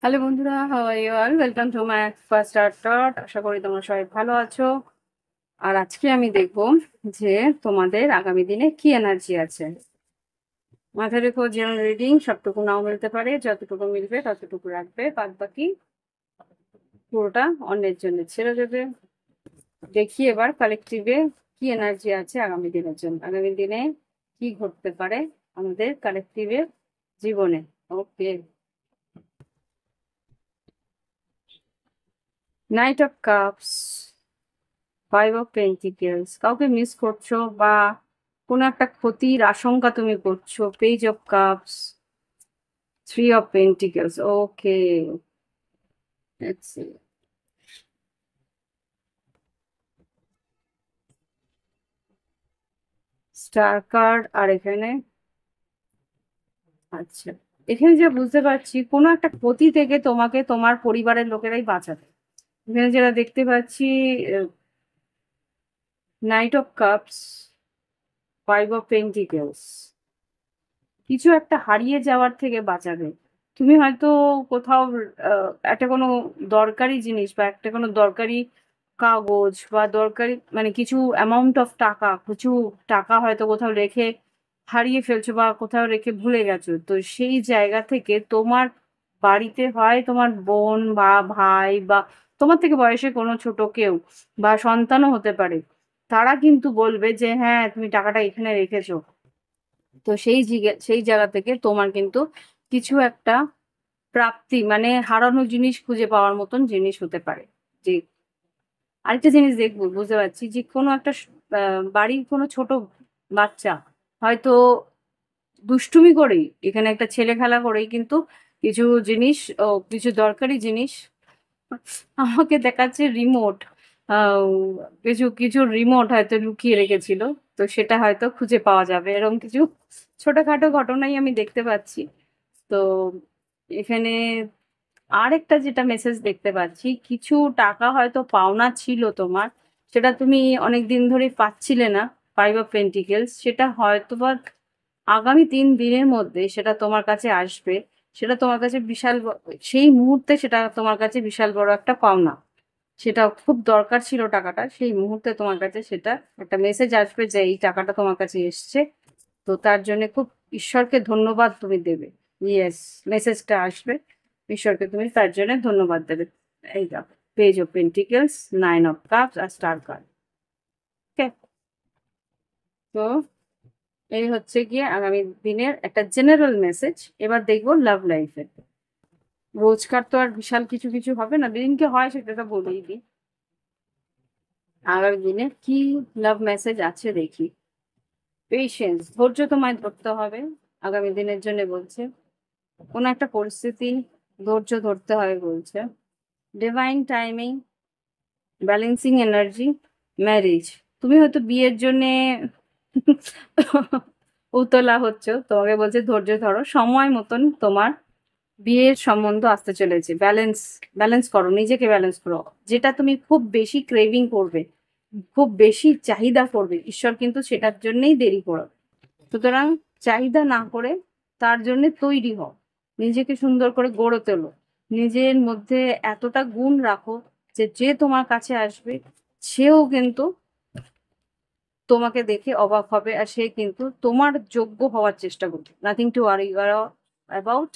Hello বন্ধুরা, how are you all? Welcome to my first art টট। আশা করি তোমরা সবাই ভালো আছো। আর আজকে আমি দেখব যে তোমাদের আগামী দিনে কি এনার্জি আছে। মাথায় রেখো, জেনারেল রিডিং সবটুকু নাও মিলতে পারে, যতটুকু মিলবে ততটুকু রাখবে, বাদ বাকি পুরোটা অন্যের জন্য ছেড়ে দেবে। দেখি এবার কালেকটিভে কি এনার্জি আছে আগামী দিনের জন্য, আগামী দিনে কি ঘটতে পারে আমাদের কালেকটিভের জীবনে। Okay, knight of cups, five of pentacles, কাউকে মিস করছো বা কোনো একটা ক্ষতির আশঙ্কা তুমি করছো। Page of cups, three of pentacles. Okay, let's see. Star card, আর এখানে আচ্ছা, এখানে যে বুঝতে পারছি কোনো একটা ক্ষতি থেকে তোমাকে তোমার পরিবারের লোকেরাই বাঁচাবে। এখানে যেটা দেখতে পাচ্ছি, night of cups, five of pentacles, কিছু একটা হারিয়ে যাওয়ার থেকে বাঁচাবে। তুমি হয়তো কোথাও একটা কোনো দরকারি জিনিস বা একটা কোনো দরকারি কাগজ বা দরকারি মানে কিছু অ্যামাউন্ট অফ টাকা, কিছু টাকা হয়তো কোথাও রেখে হারিয়ে ফেলছো বা কোথাও রেখে ভুলে গেছো। তো সেই জায়গা থেকে তোমার বাড়িতে হয় তোমার বোন বা ভাই বা তোমার থেকে বয়সে কোনো ছোট কেউ বা সন্তানও হতে পারে, তারা কিন্তু বলবে যে হ্যাঁ তুমি টাকাটা এখানে রেখেছো। তো সেই জায়গা থেকে তোমার কিন্তু কিছু একটা প্রাপ্তি মানে হারানো জিনিস খুঁজে পাওয়ার মতন জিনিস হতে পারে। যে আরেকটা জিনিস দেখবো, বুঝতে পারছি যে কোনো একটা বাড়ির কোনো ছোট বাচ্চা হয়তো দুষ্টুমি করেই, এখানে একটা ছেলে খেলা করেই কিন্তু কিছু জিনিস, কিছু দরকারি জিনিস আমাকে দেখাচ্ছে রিমোট, আহ কিছু কিছু রিমোট হয়তো লুকিয়ে রেখেছিল। তো সেটা হয়তো খুঁজে পাওয়া যাবে, এরকম কিছু ছোটখাটো ঘটনাই আমি দেখতে পাচ্ছি। তো এখানে আরেকটা যেটা মেসেজ দেখতে পাচ্ছি, কিছু টাকা হয়তো পাওনা ছিল তোমার, সেটা তুমি অনেক দিন ধরে পাচ্ছিলে না। ফাইভ অফ পেন্টিকেলস, সেটা হয়তো বা আগামী 3 দিনের মধ্যে সেটা তোমার কাছে আসবে। সেটা তোমার কাছে বিশাল সেই মুহূর্তে সেটা তোমার কাছে বিশাল বড় একটা পাওনা। সেটা খুব দরকার ছিল টাকাটা, সেই মুহূর্তে তোমার কাছে সেটা একটা মেসেজ আসবে যে এই টাকাটা তোমার কাছে এসছে। তো তার জন্য খুব ঈশ্বরকে ধন্যবাদ তুমি দেবে। ইয়েস, মেসেজটা আসবে, ঈশ্বরকে তুমি তার জন্য ধন্যবাদ দেবে। এই দেখো, page of pentacles, nine of cups আর স্টার কার্ড। ওকে, তো এই হচ্ছে গিয়ে আগামী দিনের একটা জেনারেল মেসেজ। এবার দেখবো লাভ লাইফে। রোজকার তো আর বিশাল কিছু কিছু হবে না, দিনকে হয় সেটা তো বলেই দিই। আগামী দিনে কি লাভ মেসেজ আছে দেখি। পেশেন্স, ধৈর্য তোমায় ধরতে হবে আগামী দিনের জন্য বলছে। কোনো একটা পরিস্থিতি ধৈর্য ধরতে হবে বলছে। Divine timing, balancing energy, marriage. তুমি হয়তো বিয়ের জন্যে উতলা হচ্ছ, তোমাকে বলছে ধৈর্য ধরো, সময় মতন তোমার বিয়ের সম্বন্ধ আসতে চলেছে। ব্যালেন্স, ব্যালেন্স করো, নিজেকে ব্যালেন্স করো। যেটা তুমি খুব বেশি ক্রেভিং করবে, খুব বেশি চাহিদা করবে, ঈশ্বর কিন্তু সেটার জন্যই দেরি করবে। সুতরাং চাহিদা না করে তার জন্য তৈরি হও, নিজেকে সুন্দর করে গড়ে তোলো। নিজের মধ্যে এতটা গুণ রাখো যে যে তোমার কাছে আসবে সেও কিন্তু তোমাকে দেখে অবাক হবে, আর সে কিন্তু তোমার যোগ্য হওয়ার চেষ্টা করবে। নাথিং টু ওয়ারি অ্যাবাউট,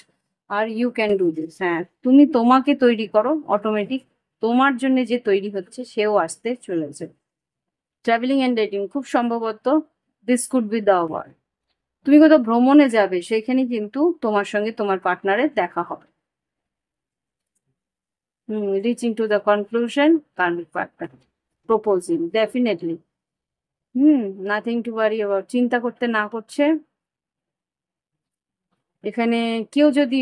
আর ইউ ক্যান ডু দিস। হ্যাঁ, তুমি তোমাকে তৈরি করো, অটোমেটিক তোমার জন্য যে তৈরি হচ্ছে সেও আসতে চলেছে। ট্রাভেলিং এন্ড ডেটিং, খুব সম্ভবত this could be the world. তুমি কোথাও ভ্রমণে যাবে, সেখানে কিন্তু তোমার সঙ্গে তোমার পার্টনারের দেখা হবে। Reaching to the conclusion, karmic partner proposing definitely. Nothing to worry about, চিন্তা করতে না করছে। এখানে কেউ যদি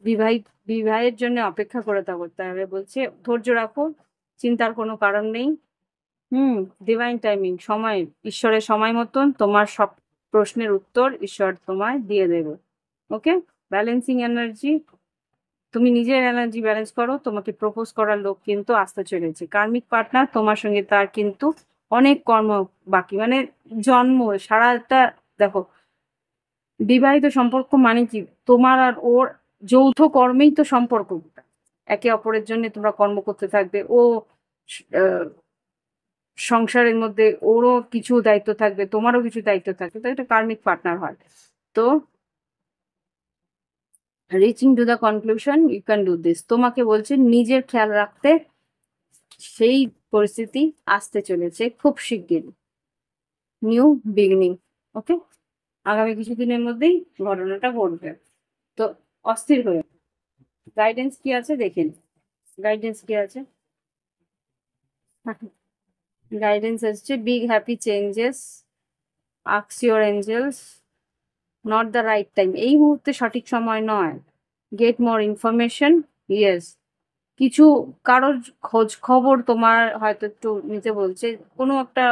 বিবাহিত, বিবাহের জন্য অপেক্ষা করে তা করতে হবে বলছে, ধৈর্য রাখো, চিন্তার কোনো কারণ নেই। হুম, ডিভাইন টাইমিং, সময়, ঈশ্বরের সময় মতন তোমার সব প্রশ্নের উত্তর ঈশ্বর তোমায় দিয়ে দেবে। ওকে, ব্যালেন্সিং এনার্জি, তুমি নিজের এনার্জি ব্যালেন্স করো, তোমাকে প্রপোজ করার লোক কিন্তু আসতে চলেছে। কার্মিক পার্টনার, তোমার সঙ্গে তার কিন্তু অনেক কর্ম বাকি, মানে জন্ম সারাটা। দেখো, বিবাহিত সম্পর্ক মানে কি, তোমার আর ওর যৌথ কর্মেই তো সম্পর্ক, একে অপরের জন্য তোমরা কর্ম করতে থাকবে। ও আহ, সংসারের মধ্যে ওরও কিছু দায়িত্ব থাকবে, তোমারও কিছু দায়িত্ব থাকবে, তো এটা কার্মিক পার্টনার হয়। তো reaching to the conclusion you can do this, তোমাকে বলছে নিজের খেয়াল রাখতে। সেই পরিস্থিতি আসতে চলেছে খুব শিগগিরই, নিউ বিগিনিং। ওকে, আগামী কিছুদিনের মধ্যেই ঘটনাটা ঘটবে। তো অস্থির হয়ে, গাইডেন্স কি আছে দেখেন, গাইডেন্স কি আছে। গাইডেন্স আসছে big happy changes, ask your angels, not the right time, এই মুহূর্তে সঠিক সময় নয়। গেট মোর ইনফরমেশন, ইয়েস, কিছু কারোর খোঁজ খবর তোমার হয়তো একটু নিতে বলছে, কোনো একটা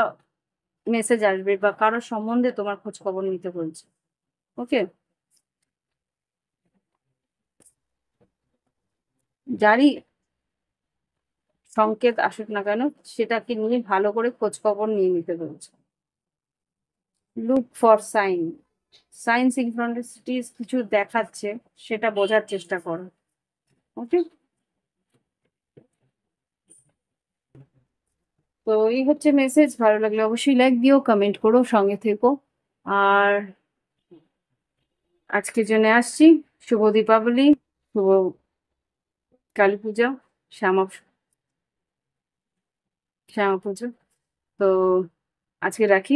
মেসেজ আসবে বা কারোর সম্বন্ধে তোমার খোঁজ খবর নিতে বলছে। ওকে, যারই সংকেত আসুক না কেন সেটাকে নিয়ে ভালো করে খোঁজ খবর নিয়ে নিতে বলছে। লুক ফর সাইন, সাইন সিনক্রনিসিটিস কিছু দেখাচ্ছে, সেটা বোঝার চেষ্টা করো। ওকে, তো এই হচ্ছে মেসেজ। ভালো লাগলে অবশ্যই লাইক দিও, কমেন্ট করো, সঙ্গে থেকো। আর আজকের জন্য আসছি। শুভ দীপাবলি, শুভ কালী পূজা, শ্যামা শ্যামা পুজো। তো আজকে রাখি।